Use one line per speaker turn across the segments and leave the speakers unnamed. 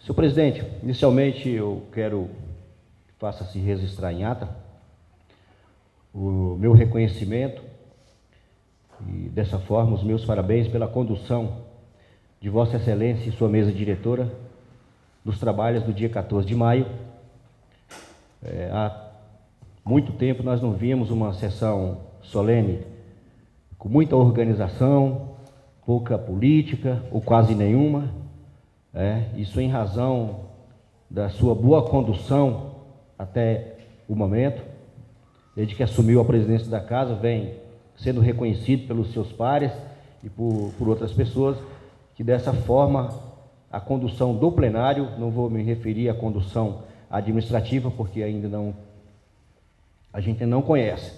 Senhor presidente, inicialmente eu quero que faça-se registrar em ata o meu reconhecimento e, dessa forma, os meus parabéns pela condução de Vossa Excelência e sua mesa diretora dos trabalhos do dia 14 de maio. Há muito tempo nós não víamos uma sessão solene com muita organização, pouca política ou quase nenhuma. Isso em razão da sua boa condução até o momento, desde que assumiu a presidência da casa, vem sendo reconhecido pelos seus pares e por outras pessoas, que dessa forma a condução do plenário, não vou me referir à condução administrativa, porque a gente não conhece,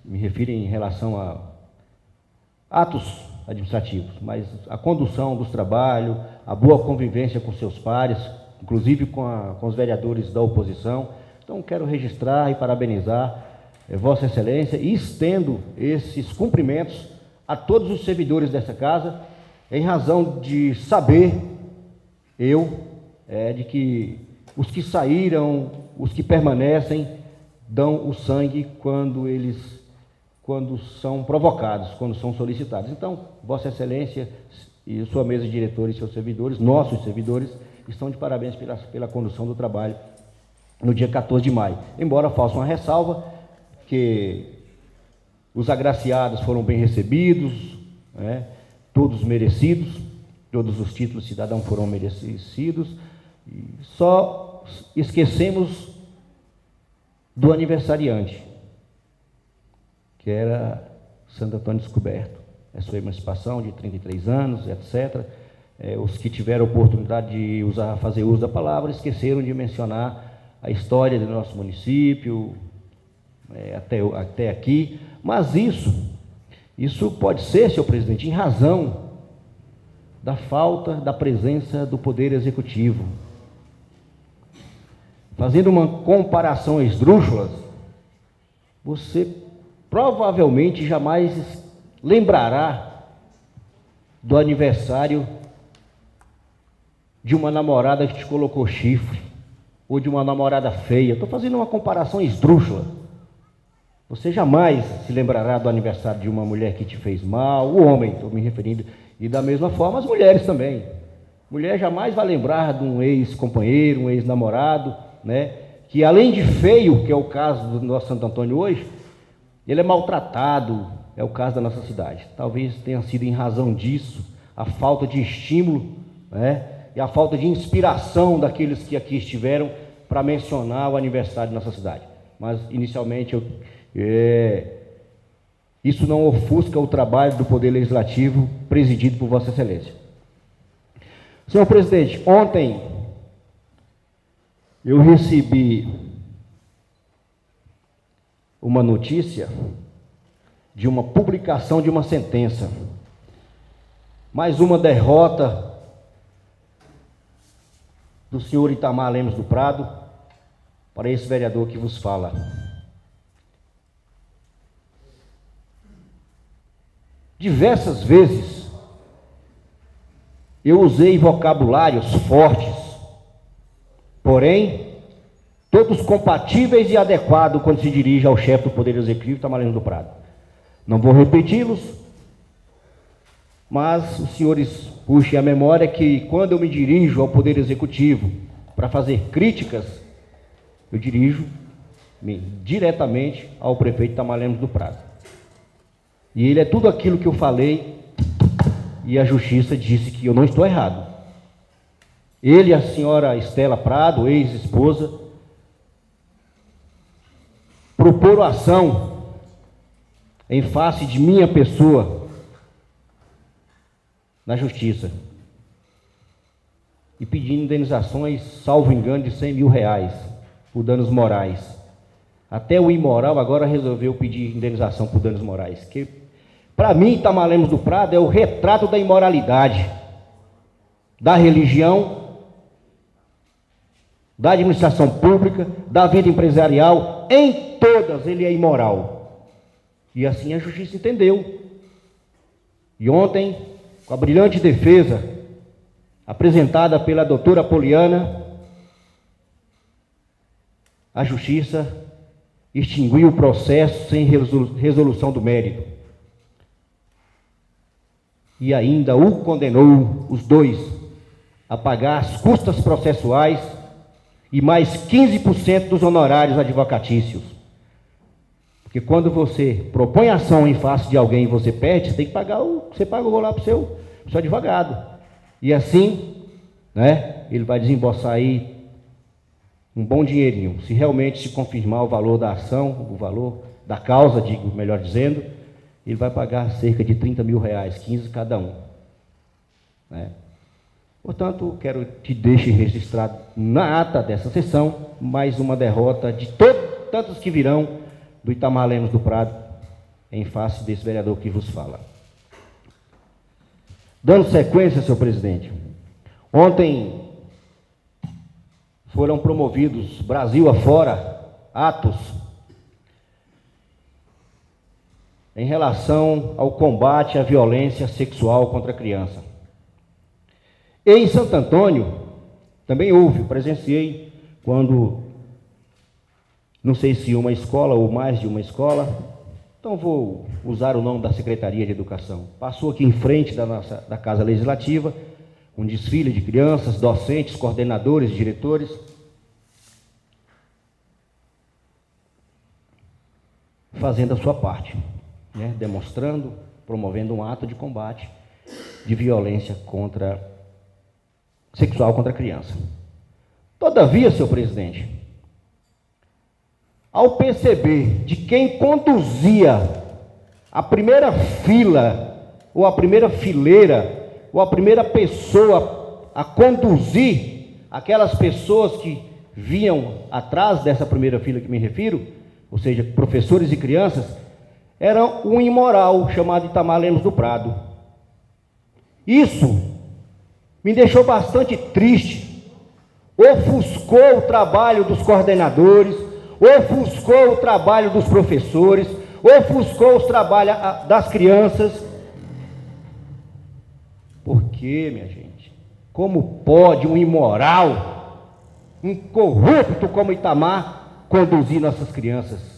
me refiro em relação a atos administrativos, mas a condução dos trabalhos, a boa convivência com seus pares, inclusive com os vereadores da oposição. Então, quero registrar e parabenizar Vossa Excelência e estendo esses cumprimentos a todos os servidores dessa casa, em razão de saber, de que os que saíram, os que permanecem, dão o sangue quando são provocados, quando são solicitados. Então, Vossa Excelência e sua mesa diretora e seus servidores, nossos servidores, estão de parabéns pela condução do trabalho no dia 14 de maio. Embora faça uma ressalva, que os agraciados foram bem recebidos, todos merecidos, todos os títulos de cidadão foram merecidos, e só esquecemos do aniversariante, que era Santo Antônio Descoberto, a sua emancipação de 33 anos, etc. Os que tiveram oportunidade de fazer uso da palavra, esqueceram de mencionar a história do nosso município, até aqui, mas isso pode ser, senhor presidente, em razão da falta da presença do Poder Executivo. Fazendo uma comparação esdrúxula, você provavelmente jamais lembrará do aniversário de uma namorada que te colocou chifre, ou de uma namorada feia. Estou fazendo uma comparação esdrúxula. Você jamais se lembrará do aniversário de uma mulher que te fez mal, o homem, estou me referindo, e da mesma forma as mulheres também. Mulher jamais vai lembrar de um ex-companheiro, um ex-namorado, que além de feio, que é o caso do nosso Santo Antônio hoje, ele é maltratado, é o caso da nossa cidade. Talvez tenha sido em razão disso, a falta de estímulo, e a falta de inspiração daqueles que aqui estiveram para mencionar o aniversário da nossa cidade. Mas, inicialmente, isso não ofusca o trabalho do Poder Legislativo presidido por Vossa Excelência. Senhor presidente, ontem eu recebi uma notícia de uma publicação de uma sentença, mais uma derrota do senhor Itamar Lemos do Prado para esse vereador que vos fala. Diversas vezes eu usei vocabulários fortes, porém todos compatíveis e adequados quando se dirige ao chefe do Poder Executivo, Itamar Lemos do Prado. Não vou repeti-los, mas os senhores puxem a memória que quando eu me dirijo ao Poder Executivo para fazer críticas, eu dirijo-me diretamente ao prefeito Itamar Lemos do Prado. E ele é tudo aquilo que eu falei e a justiça disse que eu não estou errado. Ele e a senhora Estela Prado, ex-esposa, proporam ação em face de minha pessoa na justiça e pedindo indenizações, salvo engano, de R$100 mil por danos morais. Até o imoral agora resolveu pedir indenização por danos morais, que para mim, Itamar Lemos do Prado é o retrato da imoralidade, da religião, da administração pública, da vida empresarial, em todas ele é imoral. E assim a justiça entendeu. E ontem, com a brilhante defesa apresentada pela doutora Poliana, a Justiça extinguiu o processo sem resolução do mérito. E ainda o condenou, os dois, a pagar as custas processuais e mais 15% dos honorários advocatícios. Porque quando você propõe ação em face de alguém e você perde, você tem que pagar você pagou lá para o seu advogado. E assim, né, ele vai desembolsar aí um bom dinheirinho. Se realmente se confirmar o valor da ação, o valor da causa, digo, melhor dizendo, ele vai pagar cerca de 30 mil reais, 15 cada um. Né? Portanto, quero te deixar registrado na ata dessa sessão mais uma derrota de tantos que virão do Itamar Lemos do Prado em face desse vereador que vos fala. Dando sequência, senhor presidente, ontem foram promovidos, Brasil afora, atos em relação ao combate à violência sexual contra a criança. E em Santo Antônio, também houve, presenciei, quando, não sei se uma escola ou mais de uma escola, então vou usar o nome da Secretaria de Educação, passou aqui em frente da Casa Legislativa, um desfile de crianças, docentes, coordenadores, diretores, fazendo a sua parte, né? Demonstrando, promovendo um ato de combate de violência sexual contra a criança. Todavia, senhor presidente, ao perceber de quem conduzia a primeira fila, ou a primeira fileira, ou a primeira pessoa a conduzir aquelas pessoas que vinham atrás dessa primeira fila que me refiro, ou seja, professores e crianças, era um imoral chamado Itamar Lemos do Prado. Isso me deixou bastante triste, ofuscou o trabalho dos coordenadores, ofuscou o trabalho dos professores, ofuscou os trabalhos das crianças. Por quê, minha gente? Como pode um imoral, um corrupto como Itamar conduzir nossas crianças?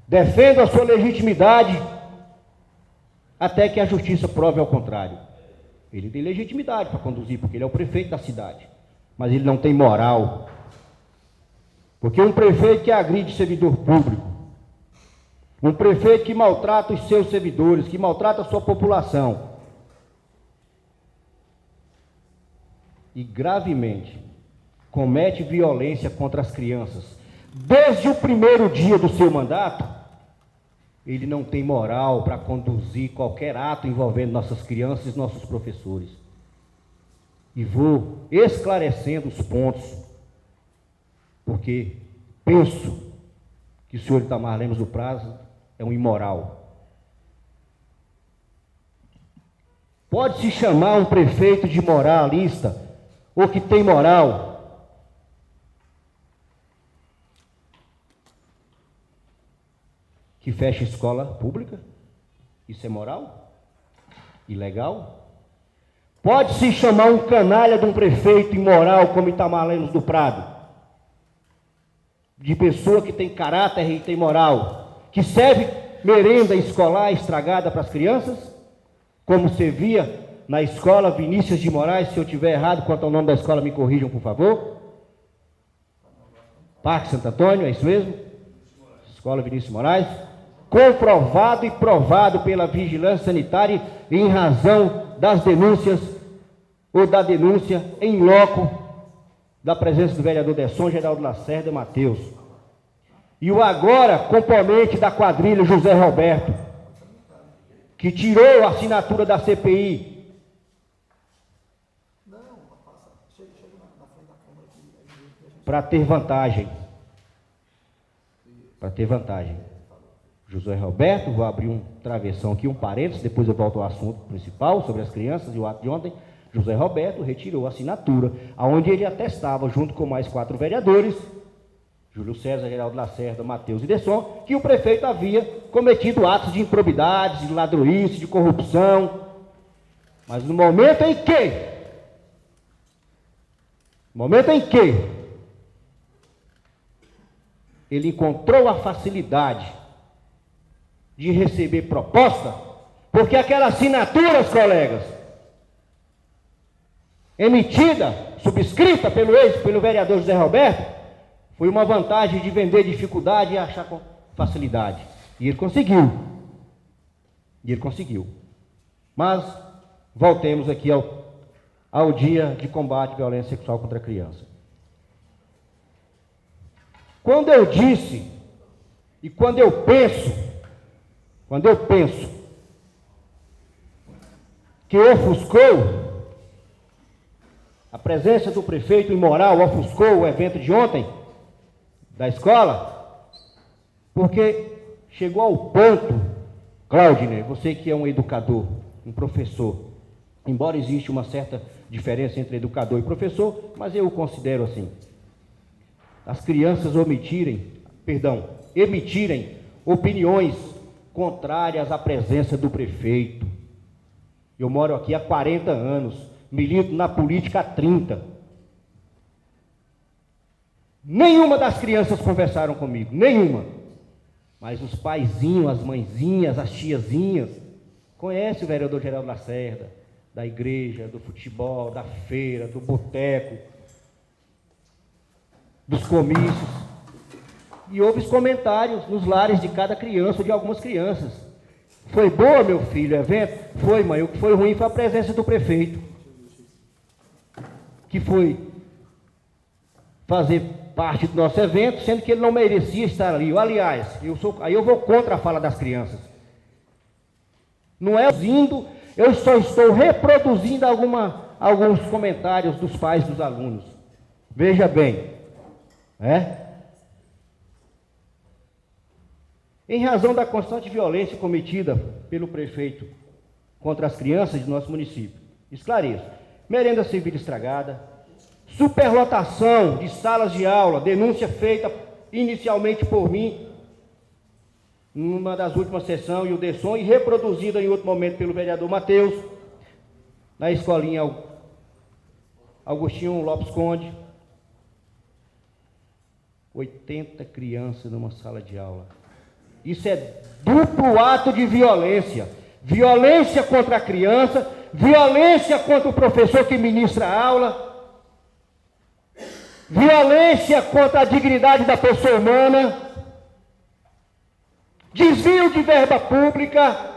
Defendo a sua legitimidade até que a justiça prove ao contrário. Ele tem legitimidade para conduzir, porque ele é o prefeito da cidade, mas ele não tem moral. Porque um prefeito que agride servidor público, um prefeito que maltrata os seus servidores, que maltrata a sua população, e gravemente comete violência contra as crianças, desde o primeiro dia do seu mandato, ele não tem moral para conduzir qualquer ato envolvendo nossas crianças e nossos professores. E vou esclarecendo os pontos, porque penso que o senhor Itamar Lemos do Prado é um imoral. Pode-se chamar um prefeito de moralista, ou que tem moral, que fecha escola pública? Isso é moral? Ilegal? Pode-se chamar um canalha de um prefeito imoral como Itamar Lemos do Prado, de pessoa que tem caráter e tem moral, que serve merenda escolar estragada para as crianças, como servia na escola Vinícius de Moraes? Se eu estiver errado quanto ao nome da escola, me corrijam, por favor. Parque Santo Antônio, é isso mesmo? Escola Vinícius de Moraes. Comprovado e provado pela vigilância sanitária em razão das denúncias, ou da denúncia em loco, da presença do vereador Desson, Geraldo Lacerda e Matheus. E o agora componente da quadrilha, José Roberto, que tirou a assinatura da CPI. Para ter vantagem. Para ter vantagem. José Roberto, vou abrir um travessão aqui, um parênteses, depois eu volto ao assunto principal, sobre as crianças e o ato de ontem. José Roberto retirou a assinatura, onde ele atestava, junto com mais 4 vereadores, Júlio César, Geraldo Lacerda, Matheus e Desson, que o prefeito havia cometido atos de improbidade, de ladroice, de corrupção, Mas no momento em que ele encontrou a facilidade de receber proposta, porque aquelas assinaturas, colegas, emitida, subscrita pelo vereador José Roberto, foi uma vantagem de vender dificuldade e achar com facilidade. E ele conseguiu. Mas voltemos aqui ao dia de combate à violência sexual contra a criança. Quando eu disse e quando eu penso que ofuscou a presença do prefeito imoral, ofuscou o evento de ontem da escola, porque chegou ao ponto, Claudinei, você que é um educador, um professor, embora exista uma certa diferença entre educador e professor, mas eu o considero assim, as crianças emitirem opiniões contrárias à presença do prefeito. Eu moro aqui há 40 anos, milito na política há 30. Nenhuma das crianças conversaram comigo, nenhuma. Mas os paizinhos, as mãezinhas, as tiazinhas, conhecem o vereador Geraldo Lacerda, da igreja, do futebol, da feira, do boteco, dos comícios. E houve os comentários nos lares de cada criança, de algumas crianças. Foi boa, meu filho, o evento? Foi, mãe. O que foi ruim foi a presença do prefeito, que foi fazer parte do nosso evento, sendo que ele não merecia estar ali. Aliás, aí eu vou contra a fala das crianças. Não é indo, eu só estou reproduzindo alguns comentários dos pais dos alunos. Veja bem, em razão da constante violência cometida pelo prefeito contra as crianças de nosso município, esclareço: merenda civil estragada, superlotação de salas de aula, denúncia feita inicialmente por mim, numa das últimas sessões, e o Desson, e reproduzida em outro momento pelo vereador Matheus, na escolinha Agostinho Lopes Conde. 80 crianças numa sala de aula. Isso é duplo ato de violência. Violência contra a criança, violência contra o professor que ministra a aula, violência contra a dignidade da pessoa humana, desvio de verba pública,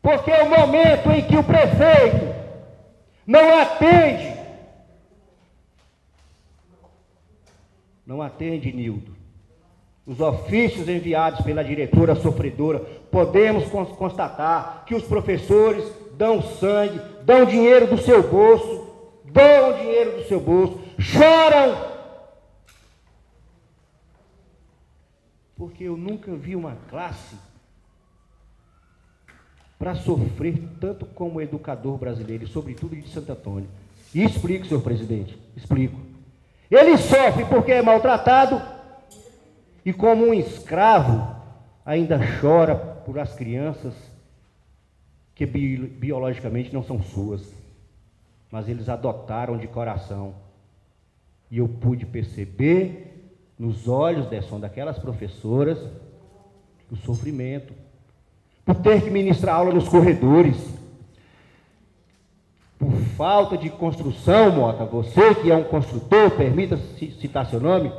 porque é o momento em que o prefeito não atende, Nildo, os ofícios enviados pela diretora sofredora. Podemos constatar que os professores dão sangue, dão dinheiro do seu bolso, choram, porque eu nunca vi uma classe para sofrer tanto como o educador brasileiro, e sobretudo de Santo Antônio. E explico, senhor presidente, explico. Ele sofre porque é maltratado e, como um escravo, ainda chora por as crianças que biologicamente não são suas, mas eles adotaram de coração. E eu pude perceber nos olhos daquelas professoras o sofrimento por ter que ministrar aula nos corredores, por falta de construção. Mota, você que é um construtor, permita citar seu nome,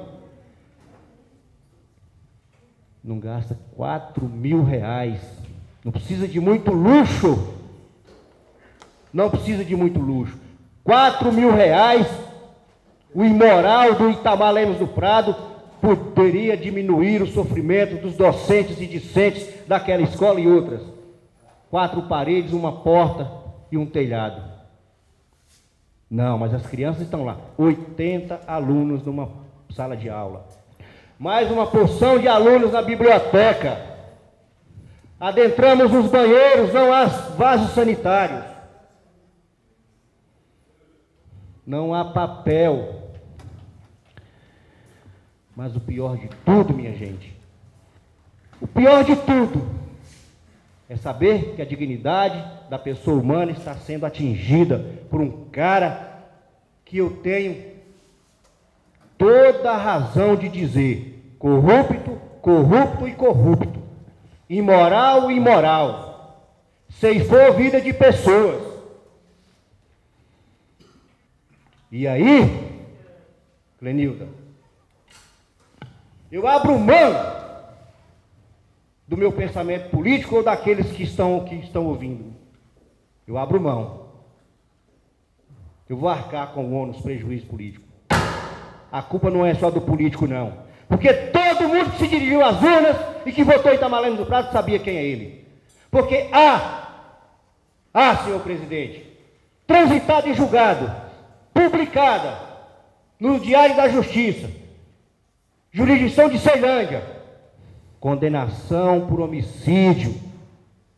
não gasta R$4.000, não precisa de muito luxo, R$4.000, o imoral do Itamar Lemos do Prado poderia diminuir o sofrimento dos docentes e discentes daquela escola e outras. 4 paredes, uma porta e um telhado. Não, mas as crianças estão lá, 80 alunos numa sala de aula, mais uma porção de alunos na biblioteca. Adentramos os banheiros, não há vasos sanitários, não há papel. Mas o pior de tudo, minha gente, o pior de tudo é saber que a dignidade da pessoa humana está sendo atingida por um cara que eu tenho toda a razão de dizer corrupto, corrupto e corrupto, imoral e imoral, ceifou a vida de pessoas. E aí, Clenilda, eu abro mão do meu pensamento político ou daqueles que estão ouvindo. Eu abro mão. Eu vou arcar com o ônus prejuízo político. A culpa não é só do político, não. Porque todo mundo que se dirigiu às urnas e que votou em Itamar Lemos do Prado sabia quem é ele. Porque senhor presidente, transitado e julgado, publicada no Diário da Justiça, jurisdição de Ceilândia, condenação por homicídio,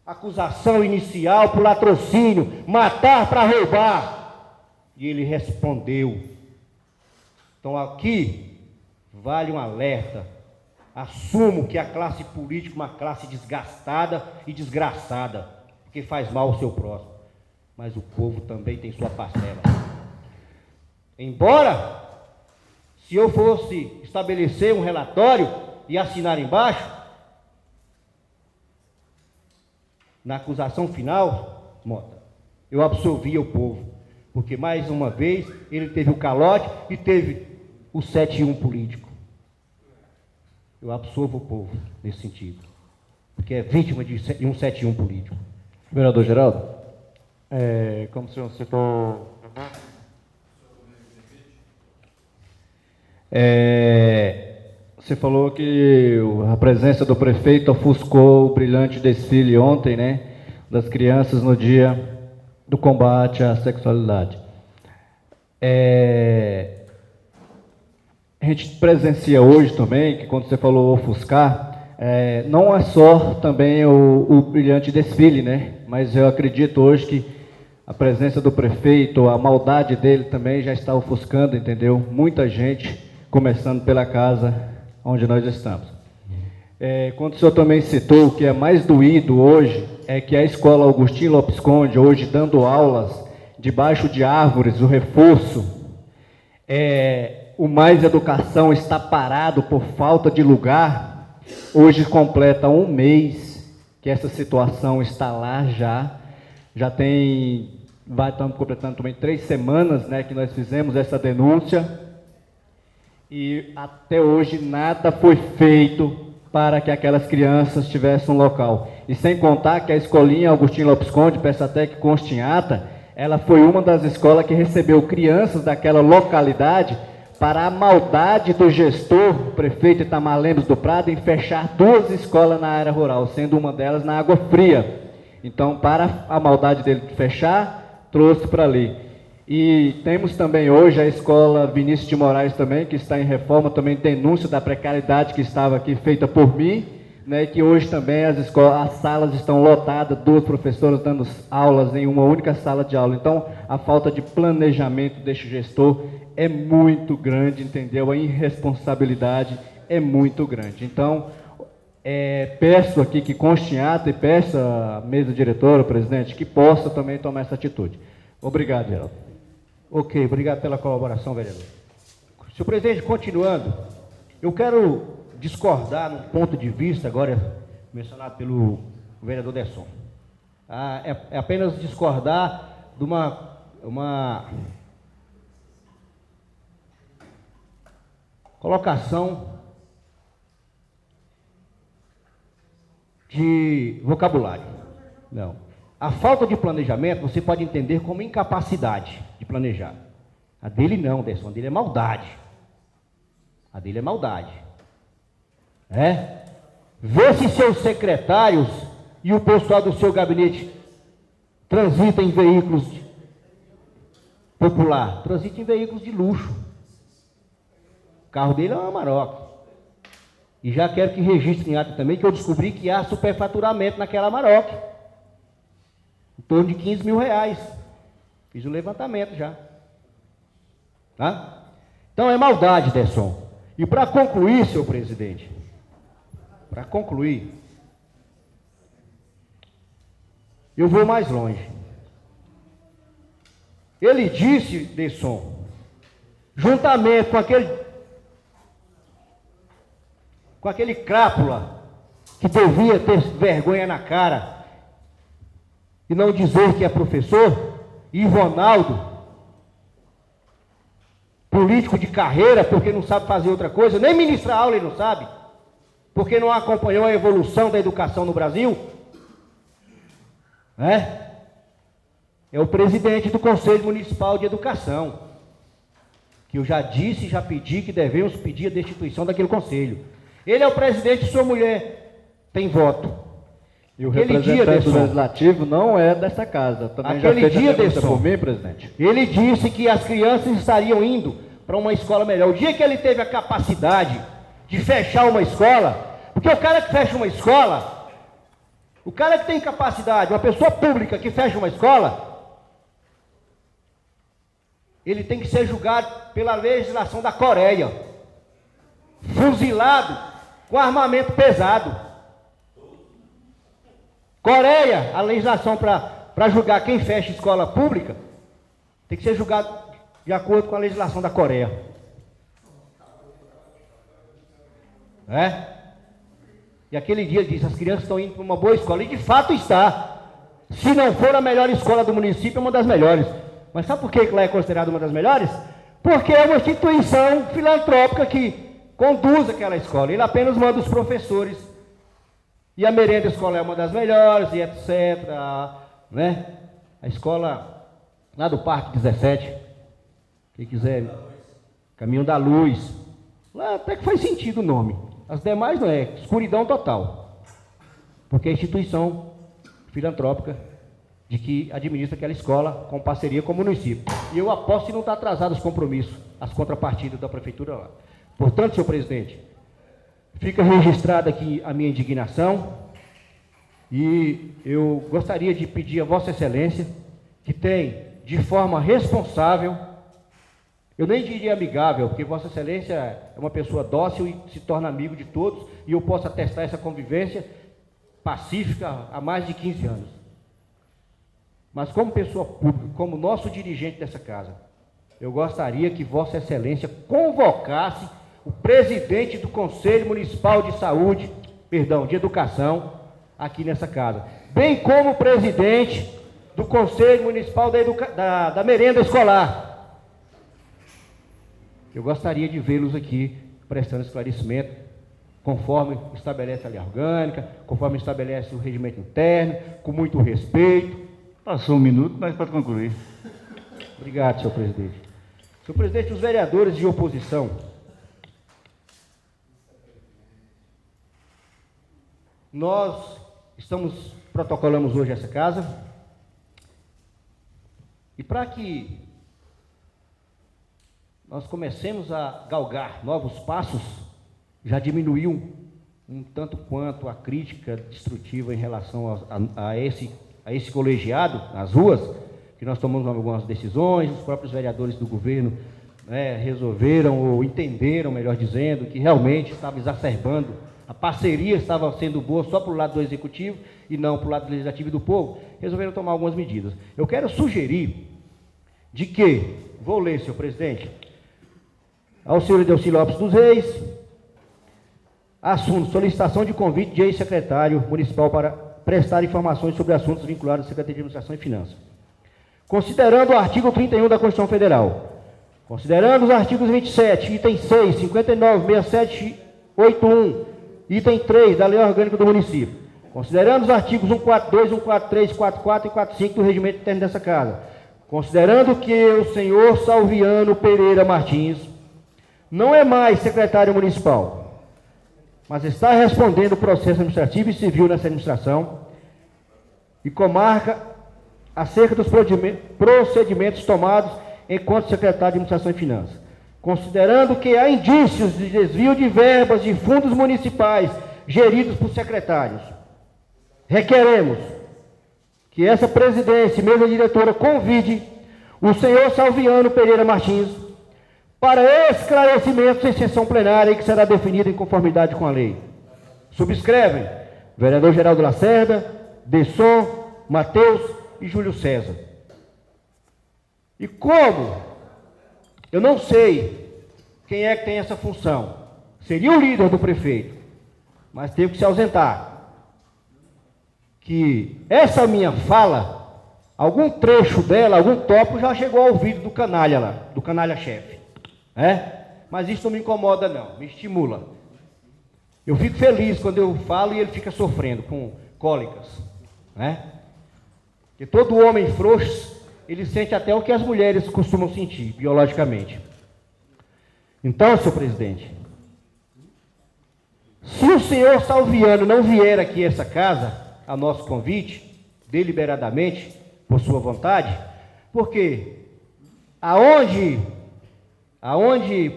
acusação inicial por latrocínio, matar para roubar. E ele respondeu. Então aqui vale um alerta. Assumo que a classe política é uma classe desgastada e desgraçada, porque faz mal ao seu próximo. Mas o povo também tem sua parcela. Embora, se eu fosse estabelecer um relatório e assinar embaixo, na acusação final, Mota, eu absolvia o povo, porque mais uma vez ele teve o calote e teve o 7-1 político. Eu absolvo o povo nesse sentido, porque é vítima de um 7-1 político.
Vereador Geraldo, como o senhor citou... Você falou que a presença do prefeito ofuscou o brilhante desfile ontem, né, das crianças no dia do combate à sexualidade. A gente presencia hoje também, que quando você falou ofuscar, não é só também o brilhante desfile, né, mas eu acredito hoje que a presença do prefeito, a maldade dele também já está ofuscando, entendeu? Muita gente, começando pela casa onde nós estamos. Quando o senhor também citou, o que é mais doído hoje é que a escola Augustinho Lopes Conde, hoje dando aulas debaixo de árvores, o reforço, o Mais Educação está parado por falta de lugar, hoje completa um mês que essa situação está lá estamos completando também 3 semanas, né, que nós fizemos essa denúncia, e até hoje nada foi feito para que aquelas crianças tivessem um local. E sem contar que a escolinha Augustinho Lopes Conde, peço até que conste em ata, ela foi uma das escolas que recebeu crianças daquela localidade para a maldade do gestor, o prefeito Itamar Lemos do Prado, em fechar 2 escolas na área rural, sendo uma delas na Água Fria. Então, para a maldade dele de fechar, trouxe para ali. E temos também hoje a escola Vinícius de Moraes também, que está em reforma, também denúncia da precariedade que estava aqui feita por mim, né, que hoje também as salas estão lotadas, 2 professoras dando aulas em uma única sala de aula. Então, a falta de planejamento deste gestor é muito grande, entendeu? A irresponsabilidade é muito grande. Então, peço aqui que conste em ata e peço à mesa diretora, presidente, que possa também tomar essa atitude. Obrigado, Geraldo.
Ok, obrigado pela colaboração, vereador. Senhor presidente, continuando, eu quero discordar num ponto de vista, agora mencionado pelo vereador Desson. É apenas discordar de uma colocação de vocabulário. Não. A falta de planejamento você pode entender como incapacidade de planejar. A dele não, Desson, a dele é maldade. A dele é maldade. Vê se seus secretários e o pessoal do seu gabinete transitam em veículos popular, transitam em veículos de luxo. O carro dele é uma Amarok. E já quero que registre em ata também que eu descobri que há superfaturamento naquela Amarok. Em torno de 15 mil reais. Fiz o levantamento já. Tá? Então é maldade, Desson. E para concluir, senhor presidente, para concluir, Eu vou mais longe. Ele disse, Desson, juntamente com aquele crápula que devia ter vergonha na cara e não dizer que é professor, Ivonaldo, político de carreira, porque não sabe fazer outra coisa, nem ministrar aula ele não sabe, porque não acompanhou a evolução da educação no Brasil, né? É o presidente do Conselho Municipal de Educação, que eu já disse e já pedi que devemos pedir a destituição daquele conselho. Ele é o presidente, sua mulher tem voto.
E o representante do Legislativo não é dessa casa. Também já fez a denúncia por mim, presidente.
Ele disse que as crianças estariam indo para uma escola melhor. O dia que ele teve a capacidade de fechar uma escola, porque o cara que fecha uma escola, o cara que tem capacidade, uma pessoa pública que fecha uma escola, ele tem que ser julgado pela legislação da Coreia, fuzilado com armamento pesado. Coreia, a legislação para julgar quem fecha escola pública, tem que ser julgado de acordo com a legislação da Coreia. E aquele dia ele disse, as crianças estão indo para uma boa escola, e de fato está. Se não for a melhor escola do município, é uma das melhores. Mas sabe por que ela é considerada uma das melhores? Porque é uma instituição filantrópica que conduz aquela escola. Ele apenas manda os professores. E a merenda escolar é uma das melhores, e etc. Né? A escola lá do Parque 17, quem quiser, Caminho da Luz. Lá até que faz sentido o nome. As demais não é, escuridão total. Porque é instituição filantrópica de que administra aquela escola com parceria com o município. E eu aposto que não está atrasado os compromissos, as contrapartidas da prefeitura lá. Portanto, senhor presidente, fica registrada aqui a minha indignação e eu gostaria de pedir a Vossa Excelência que tem, de forma responsável, eu nem diria amigável, porque Vossa Excelência é uma pessoa dócil e se torna amigo de todos, e eu posso atestar essa convivência pacífica há mais de 15 anos. Mas como pessoa pública, como nosso dirigente dessa casa, eu gostaria que Vossa Excelência convocasse o presidente do Conselho Municipal de Saúde, de Educação, aqui nessa casa, bem como o presidente do Conselho Municipal da Merenda Escolar. Eu gostaria de vê-los aqui prestando esclarecimento, conforme estabelece a lei orgânica, conforme estabelece o regimento interno, com muito respeito.
Passou 1 minuto, mas pode concluir.
Obrigado, senhor presidente. Senhor presidente, os vereadores de oposição, nós protocolamos hoje essa casa, e para que nós comecemos a galgar novos passos, já diminuiu um tanto quanto a crítica destrutiva em relação a esse colegiado nas ruas, que nós tomamos algumas decisões, os próprios vereadores do governo resolveram ou entenderam, melhor dizendo, que realmente estava exacerbando, a parceria estava sendo boa só para o lado do executivo e não para o lado do legislativo e do povo, resolveram tomar algumas medidas. Eu quero sugerir de que, vou ler, senhor presidente, ao senhor Edelci Lopes dos Reis, assunto, solicitação de convite de ex-secretário municipal para prestar informações sobre assuntos vinculados à Secretaria de Administração e Finanças. Considerando o artigo 31 da Constituição Federal, considerando os artigos 27, item 6, 59, 67, 81, item 3 da Lei Orgânica do Município, considerando os artigos 142, 143, 44 e 45 do Regimento Interno dessa Casa, considerando que o senhor Salviano Pereira Martins não é mais secretário municipal, mas está respondendo o processo administrativo e civil nessa administração e comarca acerca dos procedimentos tomados enquanto secretário de Administração e Finanças. Considerando que há indícios de desvio de verbas de fundos municipais geridos por secretários, requeremos que essa presidência e mesa diretora convide o senhor Salviano Pereira Martins para esclarecimentos em sessão plenária que será definida em conformidade com a lei. Subscrevem vereador Geraldo Lacerda, Desson, Mateus e Júlio César. E como eu não sei quem é que tem essa função, seria o líder do prefeito, mas teve que se ausentar, que essa minha fala, algum trecho dela, algum tópico já chegou ao ouvido do canalha lá, do canalha-chefe, né? Mas isso não me incomoda não, me estimula. Eu fico feliz quando eu falo e ele fica sofrendo com cólicas, né? Porque todo homem frouxo, ele sente até o que as mulheres costumam sentir, biologicamente. Então, senhor presidente, se o senhor Salviano não vier aqui a essa casa, a nosso convite, deliberadamente, por sua vontade, porque aonde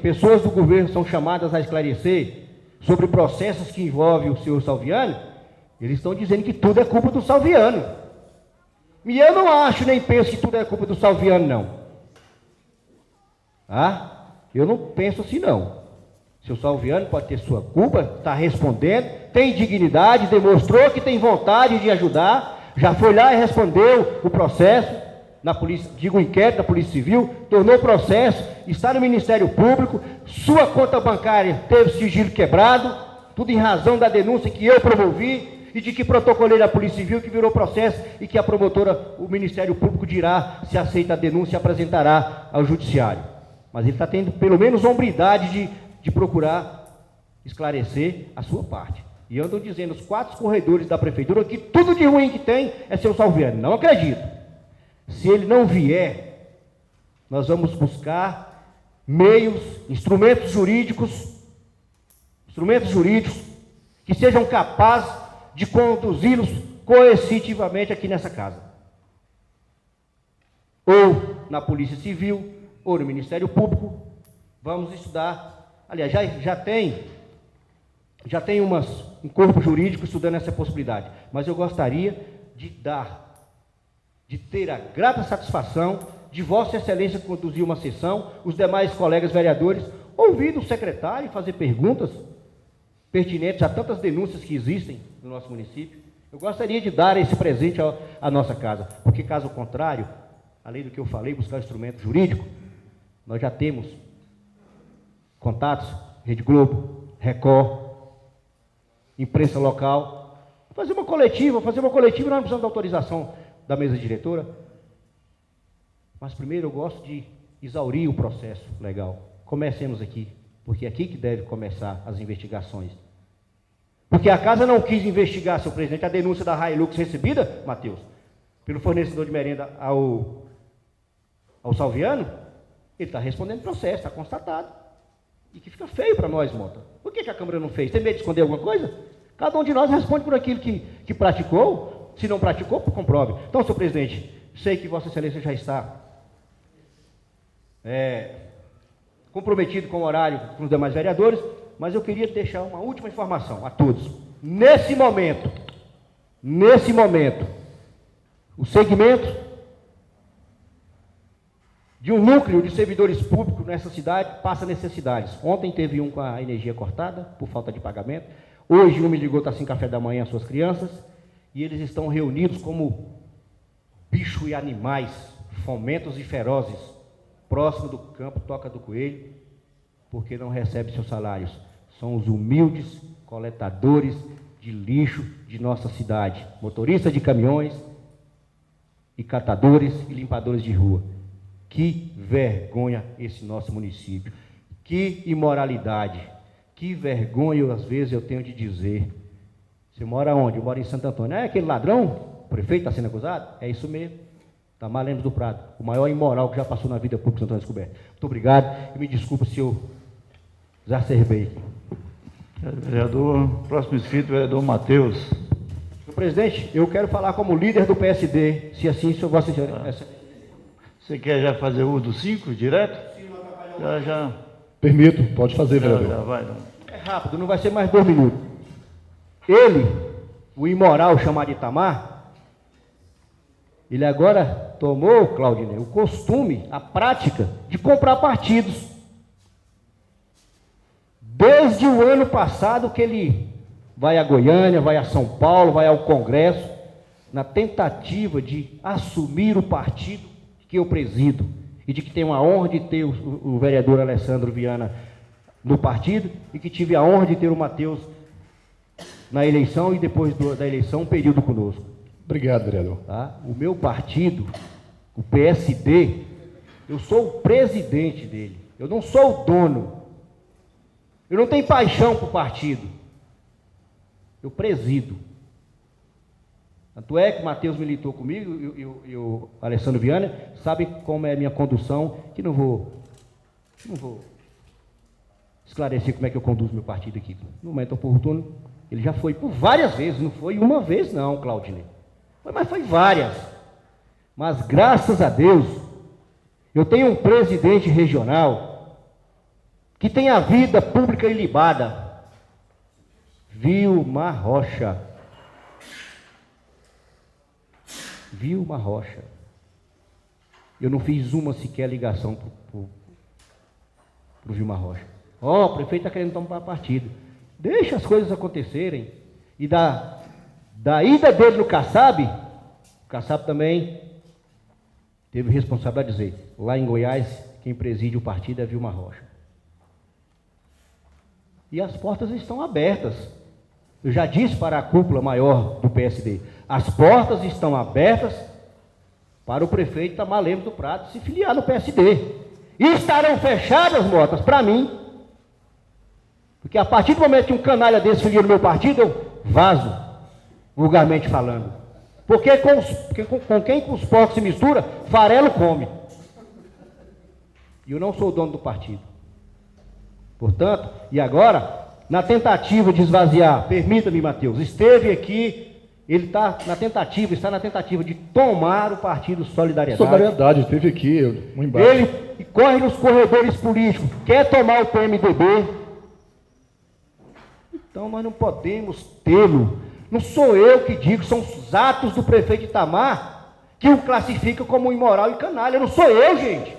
pessoas do governo são chamadas a esclarecer sobre processos que envolvem o senhor Salviano, eles estão dizendo que tudo é culpa do Salviano. E eu não acho, nem penso que tudo é culpa do Salviano, não. Tá? Eu não penso assim, não. O seu Salviano pode ter sua culpa, está respondendo, tem dignidade, demonstrou que tem vontade de ajudar, já foi lá e respondeu o processo na polícia, digo o inquérito da Polícia Civil, tornou o processo, está no Ministério Público, sua conta bancária teve sigilo quebrado, tudo em razão da denúncia que eu promovi, e de que protocolei na Polícia Civil, que virou processo, e que a promotora, o Ministério Público dirá se aceita a denúncia e apresentará ao Judiciário. Mas ele está tendo pelo menos hombridade de procurar esclarecer a sua parte. E andam dizendo os 4 corredores da Prefeitura que tudo de ruim que tem é seu Salviano. Não acredito. Se ele não vier, nós vamos buscar meios, instrumentos jurídicos que sejam capazes de conduzi-los coercitivamente aqui nessa casa. Ou na Polícia Civil, ou no Ministério Público. Vamos estudar. Aliás, já tem um corpo jurídico estudando essa possibilidade. Mas eu gostaria de ter a grata satisfação de Vossa Excelência conduzir uma sessão, os demais colegas vereadores, ouvir o secretário e fazer perguntas pertinentes a tantas denúncias que existem no nosso município. Eu gostaria de dar esse presente à nossa casa, porque caso contrário, além do que eu falei, buscar instrumento jurídico, nós já temos contatos, Rede Globo, Record, imprensa local, fazer uma coletiva, nós não precisamos da autorização da mesa diretora, mas primeiro eu gosto de exaurir o processo legal. Comecemos aqui, porque é aqui que deve começar as investigações. Porque a casa não quis investigar, senhor presidente, a denúncia da Hilux recebida, Mateus, pelo fornecedor de merenda ao Salviano. Ele está respondendo processo, está constatado. E que fica feio para nós, Mota. Por que a Câmara não fez? Tem medo de esconder alguma coisa? Cada um de nós responde por aquilo que praticou. Se não praticou, comprove. Então, senhor presidente, sei que Vossa Excelência já está comprometido com o horário com os demais vereadores, mas eu queria deixar uma última informação a todos. Nesse momento, o segmento de um núcleo de servidores públicos nessa cidade passa necessidades. Ontem teve um com a energia cortada por falta de pagamento. Hoje um me ligou, está sem café da manhã, as suas crianças, e eles estão reunidos como bicho e animais, fomentos e ferozes, próximo do campo Toca do Coelho, porque não recebem seus salários. São os humildes coletadores de lixo de nossa cidade, motoristas de caminhões e catadores e limpadores de rua. Que vergonha esse nosso município, que imoralidade, que vergonha às vezes eu tenho de dizer. Você mora onde? Eu moro em Santo Antônio. É aquele ladrão? O prefeito está sendo acusado? É isso mesmo. Tamar Lemos do Prado, o maior imoral que já passou na vida pública de Santo Antônio Descoberto. Muito obrigado e me desculpa se eu exacerbei.
Vereador, próximo inscrito, vereador Mateus.
Senhor presidente, eu quero falar como líder do PSD, se assim o senhor Vossa Excelência.
Você quer já fazer uso do 5 direto? Já.
Permito, pode fazer, vereador.
Já vai.
É rápido, não vai ser mais 2 minutos. Ele, o imoral chamado Itamar, ele agora tomou, Claudinei, o costume, a prática de comprar partidos. Desde o ano passado que ele vai a Goiânia, vai a São Paulo, vai ao Congresso, na tentativa de assumir o partido que eu presido e de que tenho a honra de ter o vereador Alessandro Viana no partido e que tive a honra de ter o Matheus na eleição e depois da eleição um período conosco.
Obrigado, vereador.
Tá? O meu partido, o PSD, eu sou o presidente dele, eu não sou o dono, eu não tenho paixão por partido, eu presido. Tanto é que o Matheus militou comigo e o Alessandro Viana sabe como é a minha condução, que não vou esclarecer como é que eu conduzo meu partido aqui. No momento oportuno, ele já foi por várias vezes, não foi uma vez não, Claudinei. Mas foi várias. Mas graças a Deus, eu tenho um presidente regional que tem a vida pública ilibada. Vilmar Rocha. Vilmar Rocha. Eu não fiz uma sequer ligação para o Vilmar Rocha. Ó, o prefeito está querendo tomar partido. Deixa as coisas acontecerem. E da ida dele no Kassab, o Kassab também teve responsabilidade de dizer, lá em Goiás, quem preside o partido é Vilmar Rocha. E as portas estão abertas. Eu já disse para a cúpula maior do PSD, as portas estão abertas para o prefeito Itamar Lemos do Prado se filiar no PSD. E estarão fechadas, Motas, para mim. Porque a partir do momento que um canalha desse filia no meu partido, eu vazo, vulgarmente falando. Porque com quem os porcos se mistura, farelo come. E eu não sou o dono do partido. Portanto, e agora, na tentativa de esvaziar, permita-me, Matheus, esteve aqui, ele está na tentativa de tomar o partido Solidariedade.
Solidariedade, esteve aqui, um embate.
Ele corre nos corredores políticos, quer tomar o PMDB. Então nós não podemos tê-lo. Não sou eu que digo, são os atos do prefeito Itamar que o classificam como imoral e canalha. Não sou eu, gente.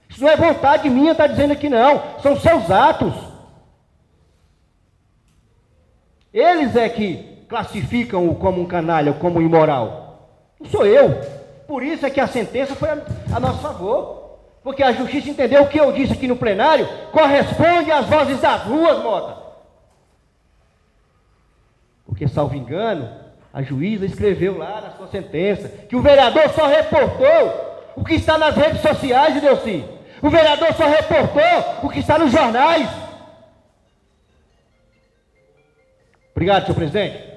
Isso não é vontade minha, está dizendo aqui não. São seus atos. Eles é que classificam-o como um canalha, como um imoral. Não sou eu. Por isso é que a sentença foi a nosso favor. Porque a justiça entendeu o que eu disse aqui no plenário corresponde às vozes das ruas, Mota. Porque, salvo engano, a juíza escreveu lá na sua sentença que o vereador só reportou o que está nas redes sociais, Ideuci. O vereador só reportou o que está nos jornais. Obrigado, senhor presidente.